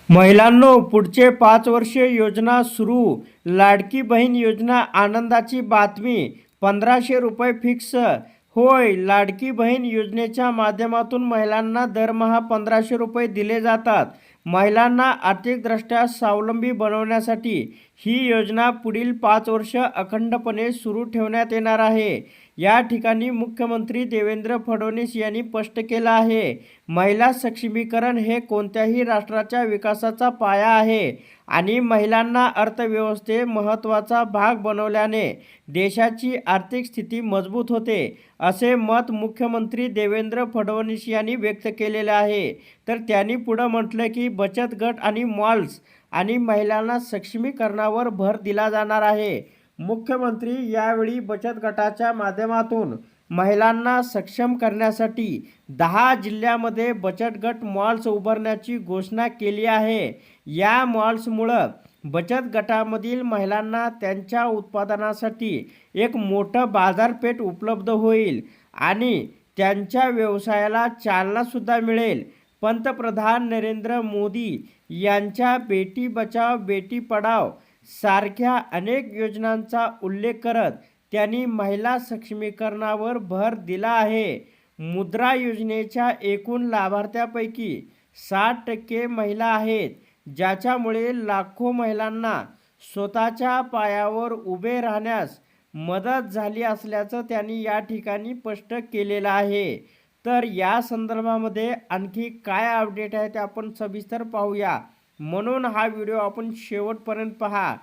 महिलांनो, पुढचे 5 वर्ष योजना सुरू. लाडकी बहीण योजना आनंदाची बातमी. 1500 रुपये फिक्स. होय, लाडकी बहीण योजनेच्या माध्यमातून महिलांना दरमहा 1500 रुपये दिले जातात. महिलांना आर्थिकदृष्ट्या स्वावलंबी बनवण्यासाठी ही योजना पुढील 5 वर्ष अखंडपणे सुरू ठेवण्यात येणार आहे. या ठिकाणी मुख्यमंत्री देवेंद्र फडणवीस यांनी स्पष्ट केलं आहे, महिला सक्षमीकरण हे कोणत्याही राष्ट्राच्या विकासाचा पाया आहे आणि महिलांना अर्थव्यवस्थेत महत्त्वाचा भाग बनवल्याने देशाची आर्थिक स्थिती मजबूत होते, असे मत मुख्यमंत्री देवेंद्र फडणवीस यांनी व्यक्त केलेले आहे. तर त्यांनी पुढे म्हटलं की बचत गट आणि मॉल्स आणि महिलांना सक्षमीकरणावर भर दिला जाणार आहे. मुख्यमंत्री यावेळी बचत गटाच्या माध्यमातून महिलांना सक्षम करण्यासाठी 10 जिल्ह्यांमध्ये बचत गट मॉल्स उभारण्याची घोषणा केली आहे. या मॉल्समुळं बचत गटामधील महिलांना त्यांच्या उत्पादनासाठी एक मोठं बाजारपेठ उपलब्ध होईल आणि त्यांच्या व्यवसायाला चालनासुद्धा मिळेल. पंतप्रधान नरेंद्र मोदी यांच्या बेटी बचाव बेटी पढाव सारख्या अनेक योजनांचा उल्लेख करत त्यांनी महिला सक्षमीकरणावर भर दिला आहे. मुद्रा योजनेच्या एकूण लाभार्थ्यांपैकी 60% महिला आहेत, ज्याच्यामुळे लाखो महिलांना स्वतःच्या पायावर उभे राहण्यास मदत झाली असल्याचं त्यांनी या ठिकाणी स्पष्ट केलेलं आहे. तर या संदर्भामध्ये आणखी काय अपडेट आहे ते आपण सविस्तर पाहूया, म्हणून हा व्हिडिओ आपण शेवटपर्यंत पहा.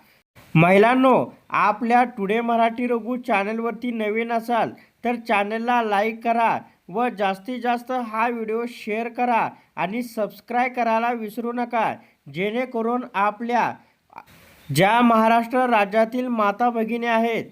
महिलांनो, आपल्या टुडे मराठी रघु चॅनलवरती नवीन असाल तर चॅनलला लाईक करा व जास्तीत जास्त हा व्हिडिओ शेअर करा आणि सबस्क्राईब करायला विसरू नका, जेणेकरून आपल्या ज्या महाराष्ट्र राज्यातील माता भगिनी आहेत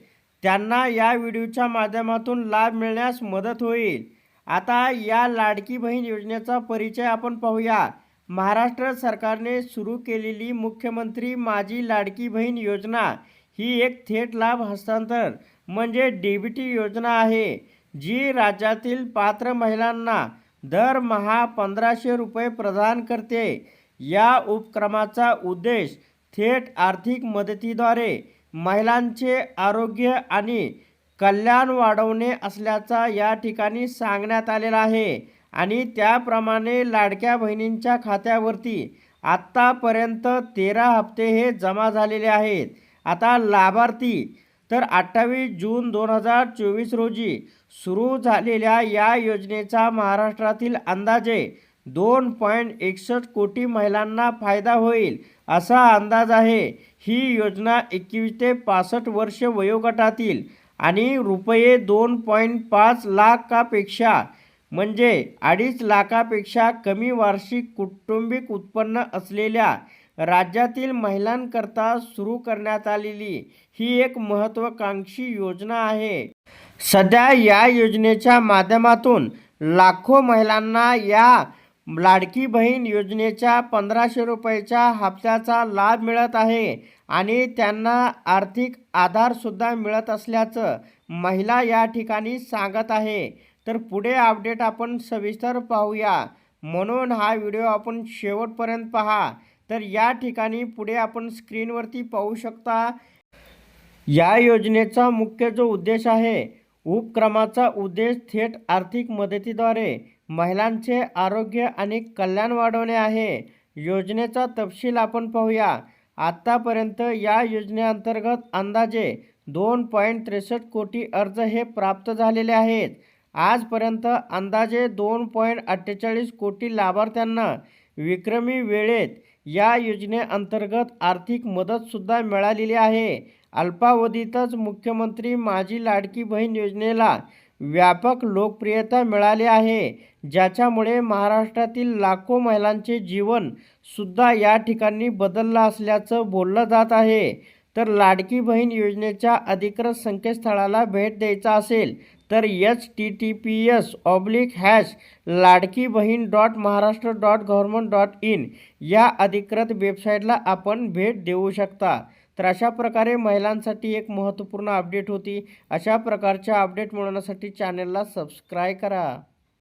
त्यांना या व्हिडिओच्या माध्यमातून लाभ मिळण्यास मदत होईल. आता या लाडकी बहीण योजनेचा परिचय आपण पाहूया. महाराष्ट्र सरकारने सुरू केलेली मुख्यमंत्री माझी लाडकी बहीण योजना ही एक थेट लाभ हस्तांतरण म्हणजे डीबीटी योजना आहे, जी राज्यातील पात्र महिलांना दरमहा 1500 रुपये प्रदान करते. या उपक्रमाचा उद्देश थेट आर्थिक मदतीद्वारे महिलांचे आरोग्य आणि कल्याण वाढवणे असल्याचा या ठिकाणी सांगण्यात आलेला आहे आणि त्याप्रमाणे लाडक्या बहिणींच्या खात्यावरती आत्तापर्यंत 13 हप्ते हे जमा झालेले आहेत. आता लाभार्थी तर 28 जून 2024 रोजी सुरू झालेल्या या योजनेचा महाराष्ट्रातील अंदाजे 2.61 कोटी महिलांना फायदा होईल असा अंदाज आहे. ही योजना 21 ते 65 वर्ष वयोगटातील आणि रुपये 2.5 लाखापेक्षा म्हणजे 2.5 लाखापेक्षा कमी वार्षिक कौटुंबिक उत्पन्न असलेल्या राज्यातील महिलांकरता सुरू करण्यात आलेली ही एक महत्त्वाकांक्षी योजना आहे. सध्या या योजनेच्या माध्यमातून लाखो महिलांना या लाडकी बहीण योजनेच्या 1500 रुपयाच्या हप्त्याचा लाभ मिळत आहे आणि त्यांना आर्थिक आधारसुद्धा मिळत असल्याचं महिला या ठिकाणी सांगत आहे. तर पुढे अपडेट आपण सविस्तर पाहूया, म्हणून हा व्हिडिओ आपण शेवटपर्यंत पहा. तर या ठिकाणी पुढे आपण स्क्रीनवरती पाहू शकता. या योजनेचा मुख्य जो उद्देश आहे, उपक्रमाचा उद्देश थेट आर्थिक मदतीद्वारे महिलांचे आरोग्य आणि कल्याण वाढवणे आहे. योजनेचा तपशील आपण पाहूया. आत्तापर्यंत या योजनेअंतर्गत अंदाजे 2.63 कोटी अर्ज हे प्राप्त झालेले आहेत. आजपर्यंत अंदाजे 2.48 कोटी लाभार्थ्यांना विक्रमी वेळेत या योजनेअंतर्गत आर्थिक मदतसुद्धा मिळालेली आहे. अल्पावधीतच मुख्यमंत्री माझी लाडकी बहीण योजनेला व्यापक लोकप्रियता मिळाली आहे, ज्याच्यामुळे महाराष्ट्रातील लाखो महिलांचे जीवनसुद्धा या ठिकाणी बदललं असल्याचं बोललं जात आहे. तर लाडकी बहीण योजनेच्या अधिकृत संकेतस्थळाला भेट द्यायचा असेल तर https://ladkibaheen.maharashtra.government.in या अधिकृत वेबसाईटला आपण भेट देऊ शकता. तर अशा प्रकारे महिलांसाठी एक महत्त्वपूर्ण अपडेट होती. अशा प्रकारच्या अपडेट मिळवण्यासाठी चॅनलला सबस्क्राईब करा.